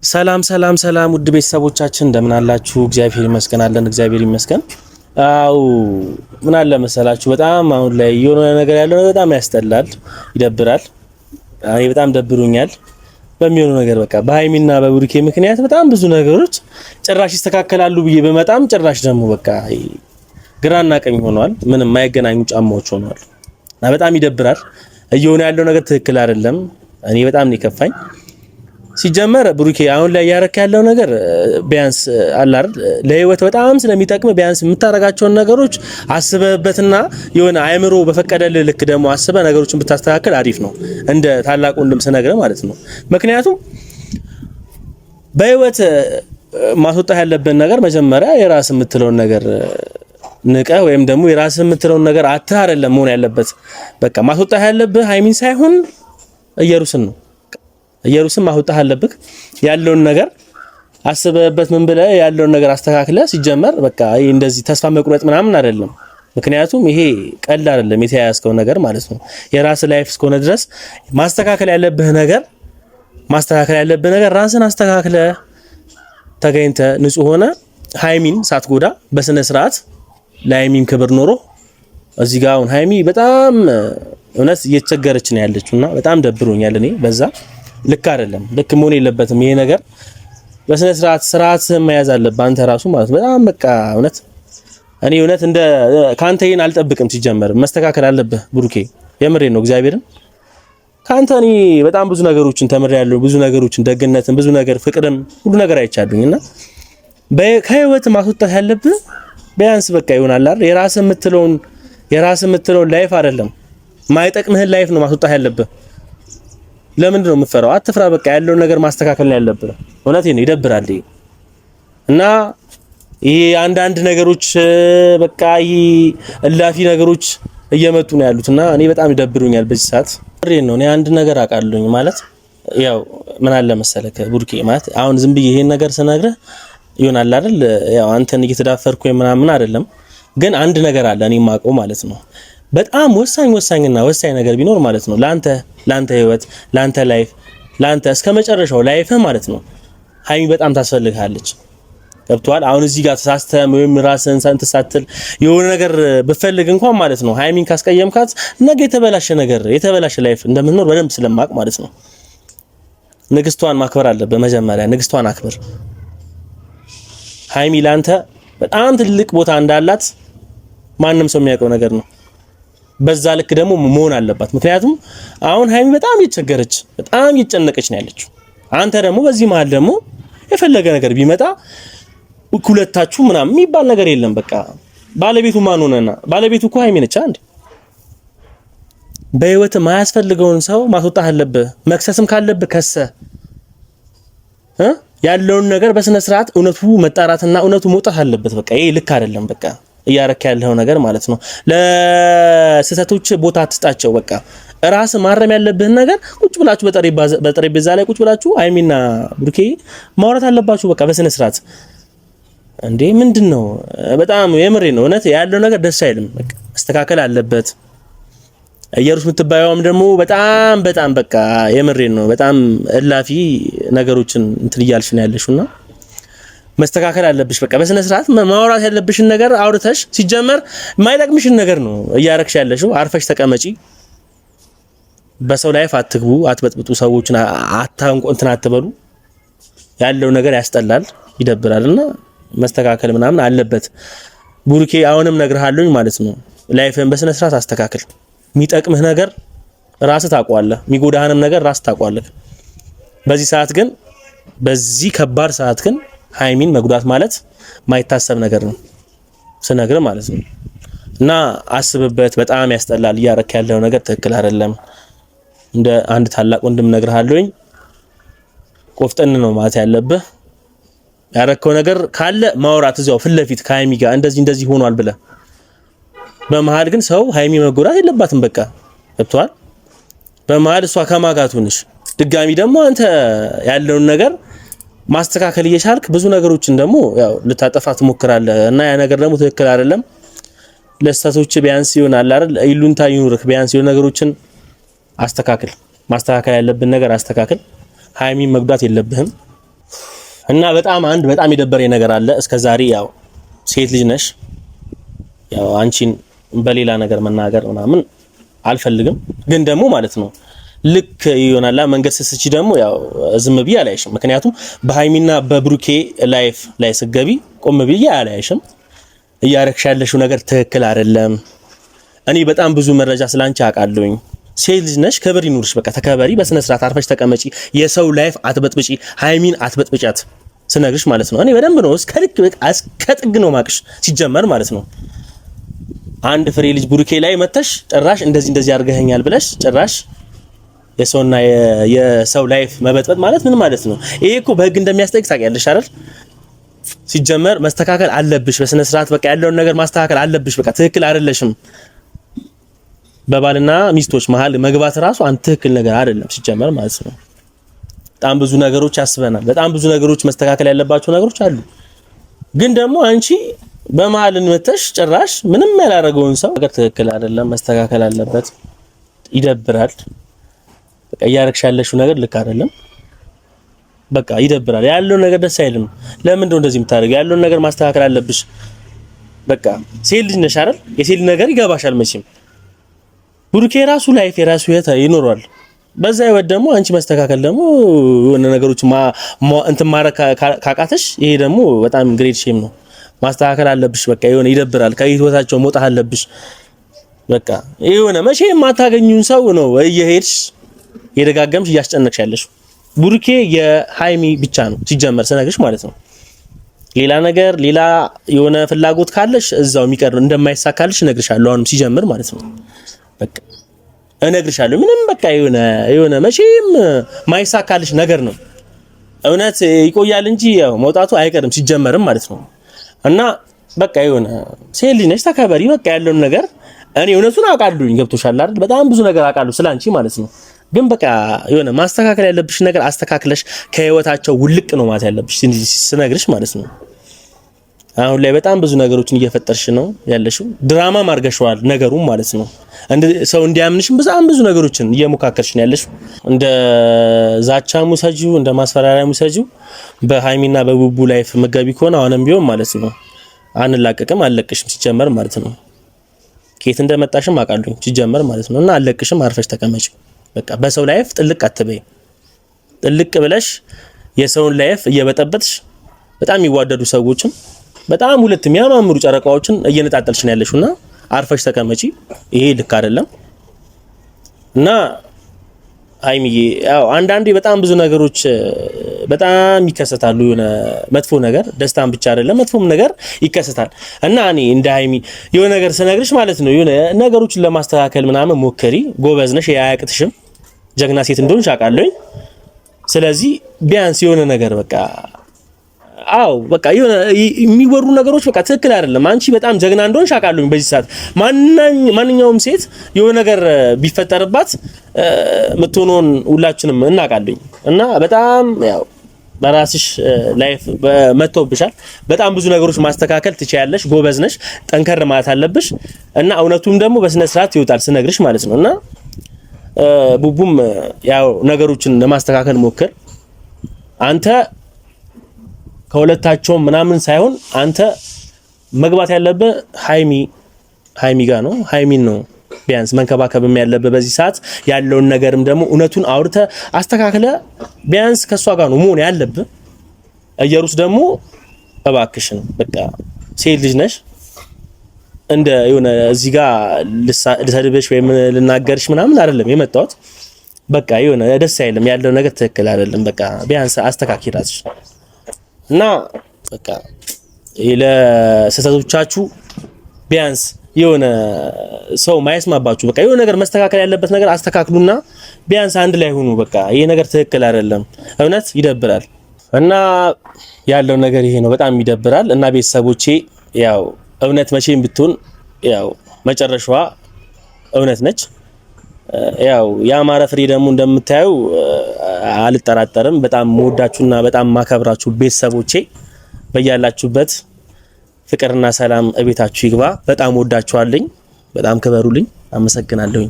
ሰላም ሰላም ሰላም ውድ ቤተሰቦቻችን እንደምን አላችሁ? እግዚአብሔር ይመስገን አለን። እግዚአብሔር ይመስገን። አው ምን አለ መሰላችሁ በጣም አሁን ላይ የሆነ ነገር ያለው በጣም ያስጠላል፣ ይደብራል። እኔ በጣም ደብሩኛል በሚሆነው ነገር በቃ በሃይሚና በብሩኬ ምክንያት በጣም ብዙ ነገሮች ጭራሽ ይስተካከላሉ ብዬ በመጣም ጭራሽ ደግሞ በቃ ግራና ቀኝ ሆነዋል። ምንም የማይገናኙ ጫማዎች ሆነዋል እና በጣም ይደብራል። እየሆነ ያለው ነገር ትክክል አይደለም። እኔ በጣም ነው የከፋኝ። ሲጀመር ብሩኬ አሁን ላይ ያረክ ያለው ነገር ቢያንስ አላር ለህይወት በጣም ስለሚጠቅም ቢያንስ የምታረጋቸውን ነገሮች አስበህበትና የሆነ አይምሮ በፈቀደልህ ልክ ደግሞ አስበህ ነገሮችን ብታስተካክል አሪፍ ነው። እንደ ታላቅ ወንድም ስነግርህ ማለት ነው። ምክንያቱም በህይወት ማስወጣት ያለብን ነገር መጀመሪያ የራስ የምትለውን ነገር ንቀህ ወይም ደግሞ የራስ የምትለውን ነገር አትህ አይደለም መሆን ያለበት። በቃ ማስወጣት ያለብህ ሃይሚን ሳይሆን ኢየሩስን ነው። ኢየሩስም ማውጣት አለብህ። ያለውን ነገር አስበህበት ምን ብለህ ያለውን ነገር አስተካክለህ ሲጀመር በቃ ይሄ እንደዚህ ተስፋ መቁረጥ ምናምን አይደለም። ምክንያቱም ይሄ ቀላል አይደለም የተያያዝከው ነገር ማለት ነው። የራስ ላይፍ እስከሆነ ድረስ ማስተካከል ያለብህ ነገር ራስን አስተካክለህ ተገኝተህ ንጹህ ሆነ ሃይሚን ሳትጎዳ በስነ ስርዓት ለሃይሚን ክብር ኖሮ እዚህ ጋር አሁን ሃይሚ በጣም እውነት እየተቸገረች ነው ያለችውና በጣም ደብሮኛል እኔ በዛ ልክ አይደለም። ልክ መሆን የለበትም ይሄ ነገር። በስነ ስርዓት መያዝ አለብህ አንተ ራሱ ማለት ነው። በጣም በቃ እኔ እውነት እንደ ካንተ ይሄን አልጠብቅም። ሲጀመር መስተካከል አለብህ ብሩኬ፣ የምሬን ነው እግዚአብሔርን። ካንተ እኔ በጣም ብዙ ነገሮችን ተምሬያለሁ። ብዙ ነገሮችን፣ ደግነትን፣ ብዙ ነገር፣ ፍቅርን፣ ሁሉ ነገር አይቻሉኝና ከህይወት ማስወጣት ያለብህ ቢያንስ በቃ ይሆናል አይደል? የራስ የምትለውን ላይፍ አይደለም ማይጠቅምህን ላይፍ ነው ማስወጣት ያለብህ። ለምን ነው የምትፈራው? አትፍራ። በቃ ያለውን ነገር ማስተካከል ነው ያለብህ። እውነቴን ነው፣ ይደብራል እና ይሄ አንዳንድ ነገሮች በቃ ይሄ እላፊ ነገሮች እየመጡ ነው ያሉትና እኔ በጣም ይደብሩኛል በዚህ ሰዓት። እሬን ነው እኔ አንድ ነገር አውቃለሁኝ ማለት ያው ምን አለ መሰለህ ቡርኬ ማለት አሁን ዝም ብዬ ይሄን ነገር ስነግርህ ይሆናል አይደል? ያው አንተን እየተዳፈርኩ ምናምን አይደለም፣ ግን አንድ ነገር አለ እኔ የማውቀው ማለት ነው። በጣም ወሳኝና ወሳኝ ነገር ቢኖር ማለት ነው ላንተ ህይወት፣ ላንተ ላይፍ፣ ላንተ እስከመጨረሻው ላይፍ ማለት ነው ሃይሚ በጣም ታስፈልግሃለች። ገብቶሃል? አሁን እዚህ ጋር ተሳስተህ ወይም ራስህን ሳትል የሆነ ነገር ብፈልግ እንኳን ማለት ነው ሃይሚን ካስቀየምካት ነገ የተበላሸ ላይፍ እንደምንኖር በደንብ ስለማቅ ማለት ነው። ንግስቷን ማክበር አለብህ መጀመሪያ። ንግስቷን አክብር። ሃይሚ ላንተ በጣም ትልቅ ቦታ እንዳላት ማንም ሰው የሚያውቀው ነገር ነው። በዛ ልክ ደግሞ መሆን አለባት። ምክንያቱም አሁን ሃይሚ በጣም እየተቸገረች በጣም እየተጨነቀች ነው ያለችው። አንተ ደግሞ በዚህ መሃል ደግሞ የፈለገ ነገር ቢመጣ ሁለታችሁ ምናምን የሚባል ነገር የለም። በቃ ባለቤቱ ማን ሆነና? ባለቤቱ እኮ ሃይሚ ነች። አንዴ በህይወት ማያስፈልገውን ሰው ማስወጣት አለብህ። መክሰስም ካለብህ ከሰህ ያለውን ነገር በስነ ስርዓት እውነቱ መጣራትና እውነቱ መውጣት አለበት። በቃ ይሄ ልክ አይደለም። በቃ እያረክ ያለው ነገር ማለት ነው። ለስተቶች ቦታ አትስጣቸው። በቃ ራስ ማረም ያለብህን ነገር ቁጭ ብላችሁ በጠረጴዛ ላይ ቁጭ ብላችሁ ሃይሚና ብሩኬ ማውራት አለባችሁ። በቃ በስነ ስርዓት እንዴ ምንድነው? በጣም የምሬ ነው እውነት ያለው ነገር ደስ አይልም። በቃ መስተካከል አለበት። ኢየሩስ የምትባየውም ደግሞ በጣም በቃ የምሬ ነው በጣም እላፊ ነገሮችን እንትን እያልሽ ነው ያለሽውና መስተካከል አለብሽ። በቃ በስነ ስርዓት ማውራት ያለብሽን ነገር አውርተሽ ሲጀመር የማይጠቅምሽን ነገር ነው እያረክሽ ያለሽው። አርፈሽ ተቀመጪ። በሰው ላይፍ አትግቡ፣ አትበጥብጡ፣ ሰዎችን እንትን አትበሉ። ያለው ነገር ያስጠላል፣ ይደብራልና መስተካከል ምናምን አለበት። ቡርኬ አሁንም ነግርሃለሁኝ ማለት ነው ላይፍን በስነ ስርዓት አስተካክል። የሚጠቅምህ ነገር ራስህ ታውቀዋለህ፣ የሚጎዳህንም ነገር ራስህ ታውቀዋለህ። በዚህ ከባድ ሰዓት ግን ሃይሚን መጉዳት ማለት ማይታሰብ ነገር ነው ስነግር ማለት ነው። እና አስብበት። በጣም ያስጠላል። እያረክ ያለው ነገር ትክክል አይደለም። እንደ አንድ ታላቅ ወንድም ነግርሃለሁኝ ቆፍጠን ነው ማለት ያለብህ። ያረከው ነገር ካለ ማውራት እዛው ፊት ለፊት ከሃይሚ ጋር እንደዚህ ሆኗል ብለህ። በመሃል ግን ሰው ሃይሚ መጎዳት የለባትም። በቃ ገብቶሃል? በመሃል እሷ ከማጋቱንሽ ድጋሚ ደግሞ አንተ ያለውን ነገር ማስተካከል እየቻልክ ብዙ ነገሮችን ደግሞ ያው ልታጠፋ ትሞክራለህ እና ያ ነገር ደግሞ ትክክል አይደለም። ለስተቶች ቢያንስ ይሆናል አይደል? ይሉንታ ይኑርክ። ቢያንስ የሆነ ነገሮችን አስተካክል። ማስተካከል ያለብን ነገር አስተካክል። ሃይሚን መጉዳት የለብህም። እና በጣም የደበረኝ ነገር አለ እስከዛሬ ያው ሴት ልጅ ነሽ ያው አንቺን በሌላ ነገር መናገር ምናምን አልፈልግም ግን ደግሞ ማለት ነው ልክ ይሆናል መንገድ ስስቺ ደግሞ ያው ዝም ብዬ አላይሽም ምክንያቱም በሃይሚና በብሩኬ ላይፍ ላይ ስገቢ ቆም ብዬ አላይሽም እያረክሽ ያለሽው ነገር ትክክል አይደለም እኔ በጣም ብዙ መረጃ ስላንቺ አውቃለሁኝ ሴት ልጅ ነሽ ክብር ይኑርሽ በቃ ተከበሪ በስነ ስርዓት አርፈሽ ተቀመጪ የሰው ላይፍ አትበጥብጪ ሃይሚን አትበጥብጫት ስነግርሽ ማለት ነው እኔ በደንብ ነው እስከልክ በቃ እስከጥግ ነው ማቅሽ ሲጀመር ማለት ነው አንድ ፍሬ ልጅ ብሩኬ ላይ መተሽ ጭራሽ እንደዚህ አድርገኸኛል ብለሽ ጭራሽ የሰውና የሰው ላይፍ መበጥበጥ ማለት ምን ማለት ነው ይሄ እኮ በህግ እንደሚያስጠይቅ ታውቂያለሽ አይደል ሲጀመር መስተካከል አለብሽ በስነ ስርዓት በቃ ያለውን ነገር ማስተካከል አለብሽ በቃ ትክክል አይደለሽም በባልና ሚስቶች መሃል መግባት ራሱ አንተ ትክክል ነገር አይደለም ሲጀመር ማለት ነው በጣም ብዙ ነገሮች ያስበናል በጣም ብዙ ነገሮች መስተካከል ያለባቸው ነገሮች አሉ ግን ደግሞ አንቺ በመሃል እንመተሽ ጭራሽ ምንም ያላረገውን ሰው ነገር ትክክል አይደለም መስተካከል አለበት ይደብራል በቃ ያረክሽ ያለሽው ነገር ልክ አይደለም በቃ ይደብራል ያለው ነገር ደስ አይልም ለምን እንደው እንደዚህ የምታደርጊው ያለውን ነገር ማስተካከል አለብሽ በቃ ሴት ልጅ ነሽ አይደል የሴት ነገር ይገባሻል መቼም ብሩኬ ራሱ ላይፍ የራሱ ይኖራል በዛ ይወድ ደግሞ አንቺ መስተካከል ደግሞ የሆነ ነገሮች እንት ማረክ ካቃተሽ ይሄ ደግሞ በጣም ግሬት ሼም ነው ማስተካከል አለብሽ በቃ የሆነ ይደብራል ከህይወታቸው መውጣት አለብሽ በቃ የሆነ መቼም ማታገኙን ሰው ነው እየሄድሽ የደጋገምሽ እያስጨነቅሽ ያለሽ ብሩኬ የሃይሚ ብቻ ነው ሲጀመር ስነግርሽ ማለት ነው ሌላ ነገር ሌላ የሆነ ፍላጎት ካለሽ እዛው የሚቀር እንደማይሳካልሽ እነግርሻለሁ አሁንም ሲጀምር ማለት ነው በቃ እነግርሻለሁ ምንም በቃ የሆነ መቼም ማይሳካልሽ ነገር ነው እውነት ይቆያል እንጂ ያው መውጣቱ አይቀርም ሲጀመርም ማለት ነው እና በቃ የሆነ ሴት ልጅ ነሽ ተከበሪ በቃ ያለውን ነገር እኔ እውነቱን አውቃለሁኝ ገብቶሻል አይደል በጣም ብዙ ነገር አውቃለሁ ስላንቺ ማለት ነው ግን በቃ የሆነ ማስተካከል ያለብሽ ነገር አስተካክለሽ ከህይወታቸው ውልቅ ነው ማለት ያለብሽ ስነግርሽ ማለት ነው አሁን ላይ በጣም ብዙ ነገሮችን እየፈጠርሽ ነው ያለሽው ድራማ ማርገሽዋል ነገሩን ማለት ነው እንደ ሰው እንዲያምንሽም በጣም ብዙ ነገሮችን እየሞካከርሽ ነው ያለሽው እንደ ዛቻ ሙሰጂው እንደ ማስፈራሪያ ሙሰጂው በሃይሚና በቡቡ ላይፍ መጋቢ ከሆነ አሁንም ቢሆን ማለት ነው አንላቀቅም አለቅሽም ሲጀመር ማለት ነው ከየት እንደመጣሽም አውቃለሁ ሲጀመር ማለት ነው እና አለቅሽም አርፈሽ ተቀመጪ በቃ በሰው ላይፍ ጥልቅ አትበይ ጥልቅ ብለሽ የሰውን ላይፍ እየበጠበጥሽ በጣም የሚዋደዱ ሰዎችን በጣም ሁለት የሚያማምሩ ጨረቃዎችን እየነጣጠልሽ ነው ያለሽውና አርፈሽ ተቀመጪ ይሄ ልክ አይደለም እና ሃይሚዬ ያው አንዳንዴ በጣም ብዙ ነገሮች በጣም ይከሰታሉ የሆነ መጥፎ ነገር ደስታም ብቻ አይደለም መጥፎም ነገር ይከሰታል እና እኔ እንደ ሃይሚ የሆነ ነገር ስነግርሽ ማለት ነው የሆነ ነገሮችን ለማስተካከል ምናምን ሞከሪ ጎበዝ ነሽ ያያቅትሽም ጀግና ሴት እንደሆንሽ አውቃለሁኝ ስለዚህ ቢያንስ የሆነ ነገር በቃ አው በቃ የሆነ የሚወሩ ነገሮች በቃ ትክክል አይደለም አንቺ በጣም ጀግና እንደሆንሽ አውቃለሁኝ በዚህ ሰዓት ማንኛውም ሴት የሆነ ነገር ቢፈጠርባት ምትሆነውን ሁላችንም እናውቃለሁኝ እና በጣም ያው በራስሽ ላይፍ መጥቶብሻል በጣም ብዙ ነገሮች ማስተካከል ትችያለሽ ጎበዝ ነሽ ጠንከር ማለት አለብሽ እና እውነቱም ደግሞ በስነ ስርዓት ይወጣል ስነግርሽ ማለት ነው እና ቡቡም ያው ነገሮችን ለማስተካከል ሞክር አንተ ከሁለታቸው ምናምን ሳይሆን አንተ መግባት ያለበት ሃይሚ ጋር ነው ሃይሚን ነው ቢያንስ መንከባከብም ያለበት በዚህ ሰዓት ያለውን ነገርም ደግሞ እውነቱን አውርተ አስተካክለ ቢያንስ ከሷ ጋር ነው መሆን ያለበት እየሩስ ደግሞ እባክሽን በቃ ሴት ልጅ ነሽ እንደ የሆነ እዚህ ጋር ልሰድብሽ ወይ ልናገርሽ ምናምን አይደለም የመጣሁት በቃ የሆነ ደስ አይልም ያለው ነገር ትክክል አይደለም በቃ ቢያንስ አስተካኪ ራስሽ እና በቃ ለሰሰቶቻችሁ ቢያንስ የሆነ ሰው ማይስማባችሁ በቃ የሆነ ነገር መስተካከል ያለበት ነገር አስተካክሉና ቢያንስ አንድ ላይ ሆኑ በቃ ይሄ ነገር ትክክል አይደለም እውነት ይደብራል እና ያለው ነገር ይሄ ነው በጣም ይደብራል እና ቤተሰቦቼ ያው እውነት መቼም ብትሆን ያው መጨረሻዋ እውነት ነች ያው ያማረ ፍሬ ደግሞ እንደምታዩ አልጠራጠርም በጣም መወዳችሁና በጣም ማከብራችሁ ቤተሰቦቼ በያላችሁበት ፍቅርና ሰላም እቤታችሁ ይግባ በጣም ወዳችኋለኝ በጣም ክበሩልኝ አመሰግናለሁኝ